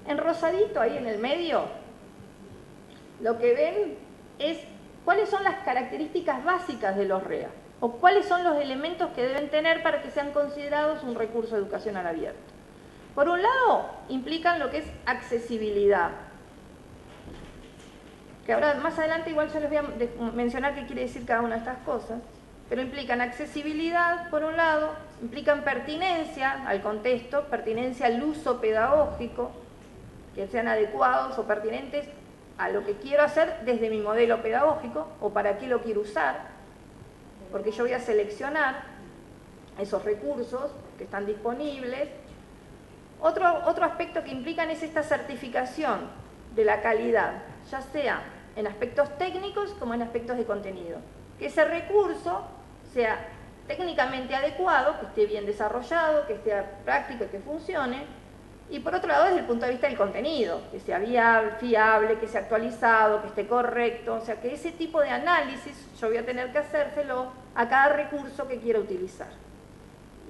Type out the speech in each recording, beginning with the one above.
En rosadito, ahí en el medio, lo que ven es cuáles son las características básicas de los REA, o cuáles son los elementos que deben tener para que sean considerados un recurso educacional abierto. Por un lado, implican lo que es accesibilidad, que ahora más adelante igual yo les voy a mencionar qué quiere decir cada una de estas cosas, pero implican accesibilidad por un lado, implican pertinencia al contexto, pertinencia al uso pedagógico, que sean adecuados o pertinentes a lo que quiero hacer desde mi modelo pedagógico o para qué lo quiero usar, porque yo voy a seleccionar esos recursos que están disponibles. Otro aspecto que implican es esta certificación de la calidad, ya sea en aspectos técnicos como en aspectos de contenido. Que ese recurso sea técnicamente adecuado, que esté bien desarrollado, que sea práctico y que funcione. Y por otro lado, desde el punto de vista del contenido, que sea viable, fiable, que sea actualizado, que esté correcto. O sea, que ese tipo de análisis yo voy a tener que hacérselo a cada recurso que quiera utilizar.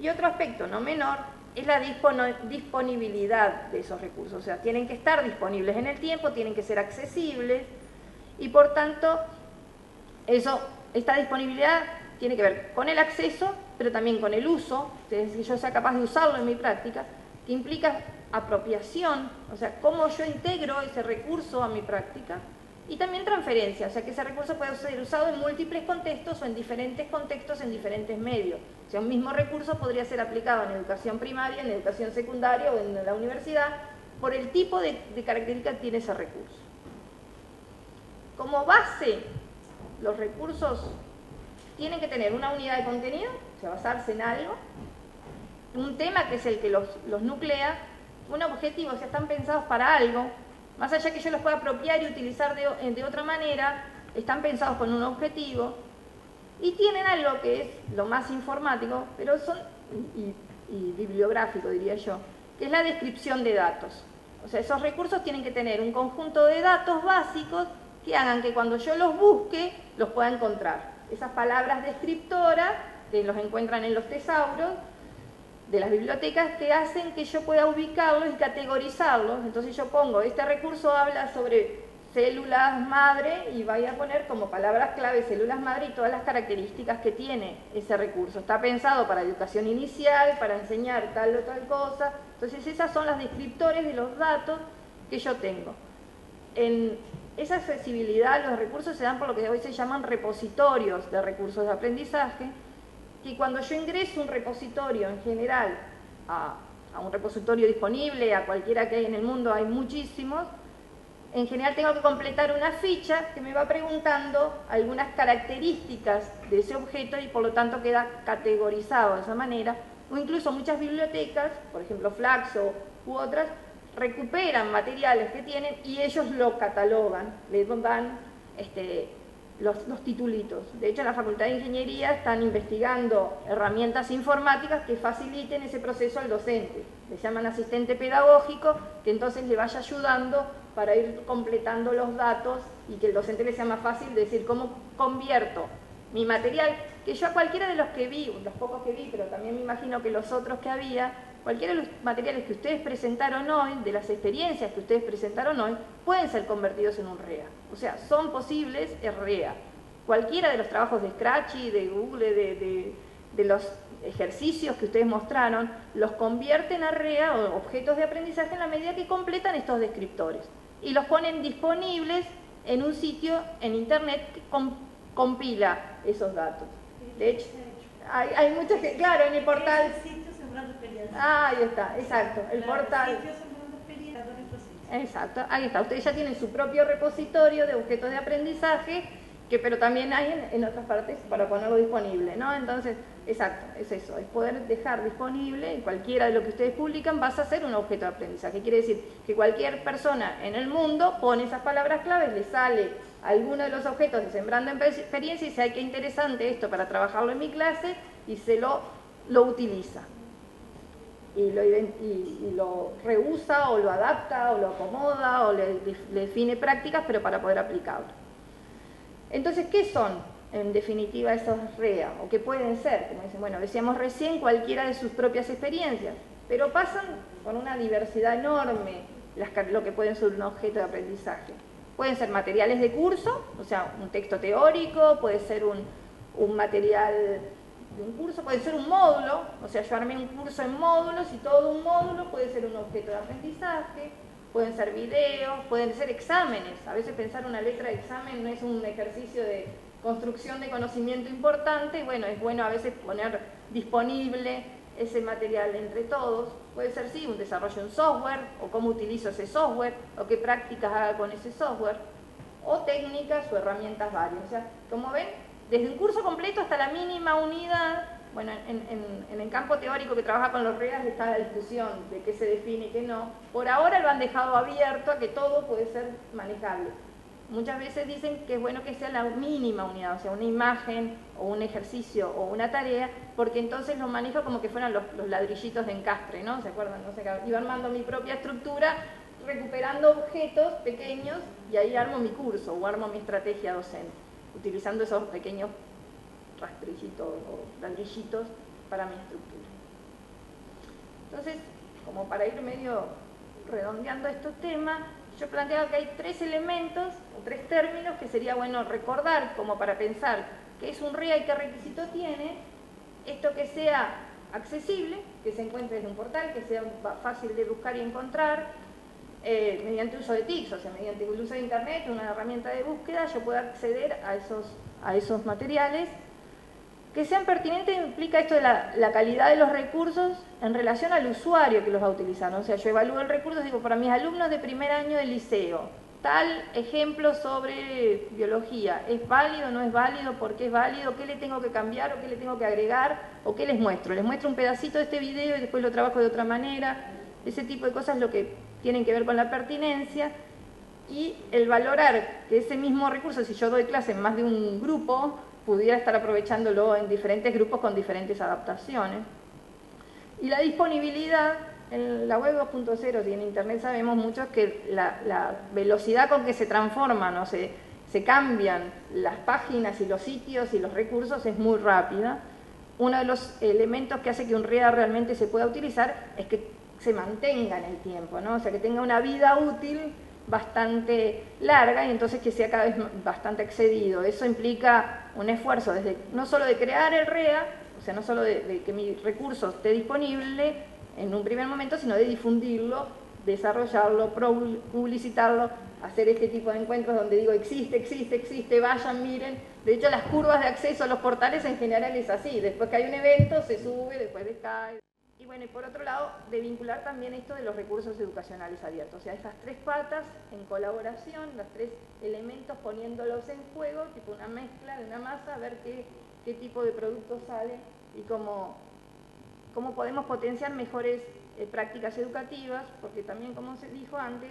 Y otro aspecto no menor es la disponibilidad de esos recursos. O sea, tienen que estar disponibles en el tiempo, tienen que ser accesibles y por tanto, esta disponibilidad tiene que ver con el acceso, pero también con el uso, es decir, yo sea capaz de usarlo en mi práctica, que implica apropiación, o sea, cómo yo integro ese recurso a mi práctica, y también transferencia, o sea, que ese recurso puede ser usado en múltiples contextos o en diferentes contextos, en diferentes medios. O sea, un mismo recurso podría ser aplicado en educación primaria, en educación secundaria o en la universidad, por el tipo de característica que tiene ese recurso. Como base, los recursos tienen que tener una unidad de contenido, o sea, basarse en algo, un tema que es el que los nuclea, un objetivo, o sea, están pensados para algo, más allá que yo los pueda apropiar y utilizar de otra manera, están pensados con un objetivo, y tienen algo que es lo más informático, pero son, y bibliográfico diría yo, que es la descripción de datos. O sea, esos recursos tienen que tener un conjunto de datos básicos que hagan que cuando yo los busque, los pueda encontrar. Esas palabras descriptoras, que los encuentran en los tesauros de las bibliotecas, que hacen que yo pueda ubicarlos y categorizarlos. Entonces yo pongo, este recurso habla sobre células madre y voy a poner como palabras clave células madre y todas las características que tiene ese recurso. Está pensado para educación inicial, para enseñar tal o tal cosa. Entonces esas son las descriptores de los datos que yo tengo. En esa accesibilidad, los recursos se dan por lo que hoy se llaman repositorios de recursos de aprendizaje, que cuando yo ingreso un repositorio en general a un repositorio disponible, a cualquiera que hay en el mundo, hay muchísimos, en general tengo que completar una ficha que me va preguntando algunas características de ese objeto y por lo tanto queda categorizado de esa manera, o incluso muchas bibliotecas, por ejemplo Flaxo u otras, recuperan materiales que tienen y ellos lo catalogan, les dan los titulitos. De hecho, en la Facultad de Ingeniería están investigando herramientas informáticas que faciliten ese proceso al docente. Le llaman asistente pedagógico, que entonces le vaya ayudando para ir completando los datos y que el docente le sea más fácil decir cómo convierto mi material, que yo a cualquiera de los que vi, los pocos que vi, pero también me imagino que los otros que había, cualquiera de los materiales que ustedes presentaron hoy, de las experiencias que ustedes presentaron hoy, pueden ser convertidos en un REA. O sea, son posibles REA. Cualquiera de los trabajos de Scratchy, de Google, de los ejercicios que ustedes mostraron, los convierten a REA o objetos de aprendizaje en la medida que completan estos descriptores. Y los ponen disponibles en un sitio en internet que compila esos datos. De hecho, hay muchas que, claro, en el portal... Ah, ahí está, exacto, el portal. Exacto, ahí está. Ustedes ya tienen su propio repositorio de objetos de aprendizaje, pero también hay en otras partes para ponerlo disponible, ¿no? Entonces, exacto, es eso, es poder dejar disponible en cualquiera de lo que ustedes publican, vas a hacer un objeto de aprendizaje. Quiere decir que cualquier persona en el mundo pone esas palabras claves, le sale alguno de los objetos de Sembrando Experiencia y dice, ay, qué interesante esto para trabajarlo en mi clase, y se lo utiliza. Y lo reusa o lo adapta o lo acomoda o le define prácticas, pero para poder aplicarlo. Entonces, ¿qué son en definitiva esos REA? ¿O qué pueden ser? Como dicen, bueno, decíamos recién cualquiera de sus propias experiencias, pero pasan con una diversidad enorme lo que pueden ser un objeto de aprendizaje. Pueden ser materiales de curso, o sea, un texto teórico, puede ser un material de un curso, puede ser un módulo, o sea, yo armé un curso en módulos y todo un módulo puede ser un objeto de aprendizaje, pueden ser videos, pueden ser exámenes. A veces pensar una letra de examen no es un ejercicio de construcción de conocimiento importante, y bueno, es bueno a veces poner disponible ese material entre todos. Puede ser, sí, un desarrollo de un software, o cómo utilizo ese software, o qué prácticas haga con ese software, o técnicas o herramientas varias. O sea, como ven, desde un curso completo hasta la mínima unidad. Bueno, en el campo teórico que trabaja con los REAs está la discusión de qué se define y qué no. Por ahora lo han dejado abierto a que todo puede ser manejable. Muchas veces dicen que es bueno que sea la mínima unidad, o sea, una imagen o un ejercicio o una tarea, porque entonces lo manejo como que fueran los ladrillitos de encastre, ¿no? ¿Se acuerdan? No sé, iba armando mi propia estructura, recuperando objetos pequeños, y ahí armo mi curso o armo mi estrategia docente, utilizando esos pequeños rastrillitos o ladrillitos para mi estructura. Entonces, como para ir medio redondeando estos temas, yo planteaba que hay tres elementos o tres términos que sería bueno recordar como para pensar qué es un REA y qué requisito tiene. Esto que sea accesible, que se encuentre desde un portal, que sea fácil de buscar y encontrar, mediante uso de TICs, o sea, mediante el uso de internet, una herramienta de búsqueda, yo puedo acceder a esos materiales. Que sean pertinentes implica esto de la calidad de los recursos en relación al usuario que los va a utilizar, ¿no? O sea, yo evalúo el recurso, digo, para mis alumnos de primer año de liceo, tal ejemplo sobre biología, ¿es válido, no es válido? ¿Por qué es válido? ¿Qué le tengo que cambiar o qué le tengo que agregar? ¿O qué les muestro? Les muestro un pedacito de este video y después lo trabajo de otra manera. Ese tipo de cosas es lo que tienen que ver con la pertinencia. Y el valorar que ese mismo recurso, si yo doy clase en más de un grupo, pudiera estar aprovechándolo en diferentes grupos con diferentes adaptaciones. Y la disponibilidad, en la web 2.0 y en internet sabemos mucho que la velocidad con que se transforman o se cambian las páginas y los sitios y los recursos es muy rápida. Uno de los elementos que hace que un REA realmente se pueda utilizar es que se mantenga en el tiempo, ¿no? O sea, que tenga una vida útil bastante larga y entonces que sea cada vez bastante accedido. Eso implica un esfuerzo desde no solo de crear el REA, o sea, no solo de que mi recurso esté disponible en un primer momento, sino de difundirlo, desarrollarlo, publicitarlo, hacer este tipo de encuentros donde digo existe, vayan, miren. De hecho, las curvas de acceso a los portales en general es así. Después que hay un evento, se sube, después decae. Y bueno, y por otro lado, de vincular también esto de los recursos educacionales abiertos. O sea, estas tres patas en colaboración, los tres elementos poniéndolos en juego, tipo una mezcla de una masa, a ver qué tipo de producto sale y cómo podemos potenciar mejores prácticas educativas, porque también, como se dijo antes,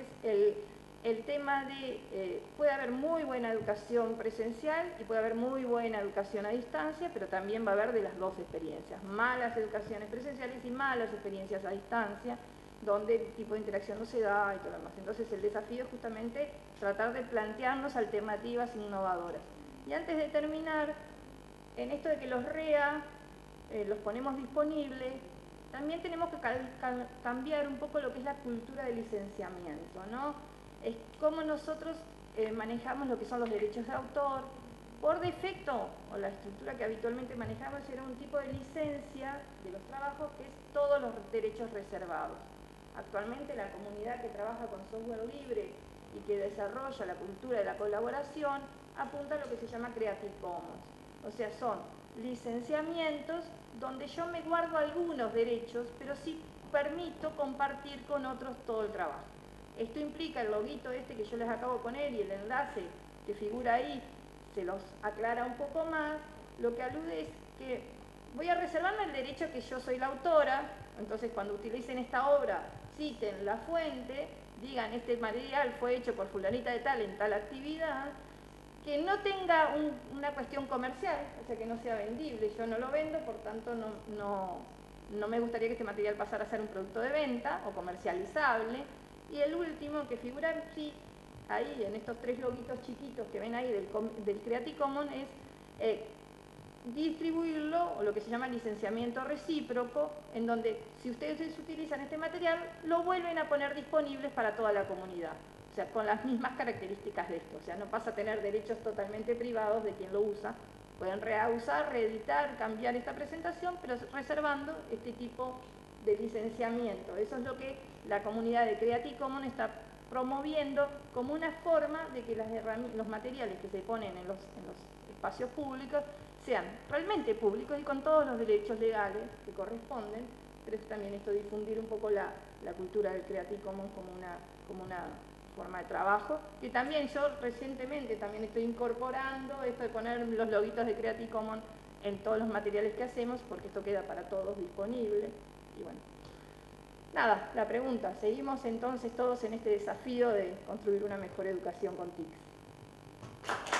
el tema de puede haber muy buena educación presencial y puede haber muy buena educación a distancia, pero también va a haber de las dos experiencias, malas educaciones presenciales y malas experiencias a distancia, donde el tipo de interacción no se da y todo lo demás. Entonces el desafío es justamente tratar de plantearnos alternativas innovadoras. Y antes de terminar, en esto de que los REA los ponemos disponibles, también tenemos que cambiar un poco lo que es la cultura de licenciamiento, ¿no? Es cómo nosotros manejamos lo que son los derechos de autor. Por defecto, o la estructura que habitualmente manejamos era un tipo de licencia de los trabajos que es todos los derechos reservados. Actualmente la comunidad que trabaja con software libre y que desarrolla la cultura de la colaboración apunta a lo que se llama Creative Commons. O sea, son licenciamientos donde yo me guardo algunos derechos, pero sí permito compartir con otros todo el trabajo. Esto implica el loguito este que yo les acabo de poner y el enlace que figura ahí, se los aclara un poco más. Lo que alude es que voy a reservarme el derecho que yo soy la autora, entonces cuando utilicen esta obra, citen la fuente, digan este material fue hecho por fulanita de tal en tal actividad, que no tenga una cuestión comercial, o sea, que no sea vendible. Yo no lo vendo, por tanto no me gustaría que este material pasara a ser un producto de venta o comercializable. Y el último, que figura sí, ahí en estos tres loguitos chiquitos que ven ahí del Creative Commons, es distribuirlo, o lo que se llama licenciamiento recíproco, en donde si ustedes utilizan este material, lo vuelven a poner disponibles para toda la comunidad. O sea, con las mismas características de esto. O sea, no pasa a tener derechos totalmente privados de quien lo usa. Pueden reusar, reeditar, cambiar esta presentación, pero reservando este tipo de licenciamiento. Eso es lo que la comunidad de Creative Commons está promoviendo como una forma de que los materiales que se ponen en los espacios públicos sean realmente públicos y con todos los derechos legales que corresponden, pero también esto difundir un poco la cultura del Creative Commons como una forma de trabajo, que también yo recientemente también estoy incorporando esto de poner los loguitos de Creative Commons en todos los materiales que hacemos, porque esto queda para todos disponible. Y bueno, nada, la pregunta, ¿seguimos entonces todos en este desafío de construir una mejor educación con TICs?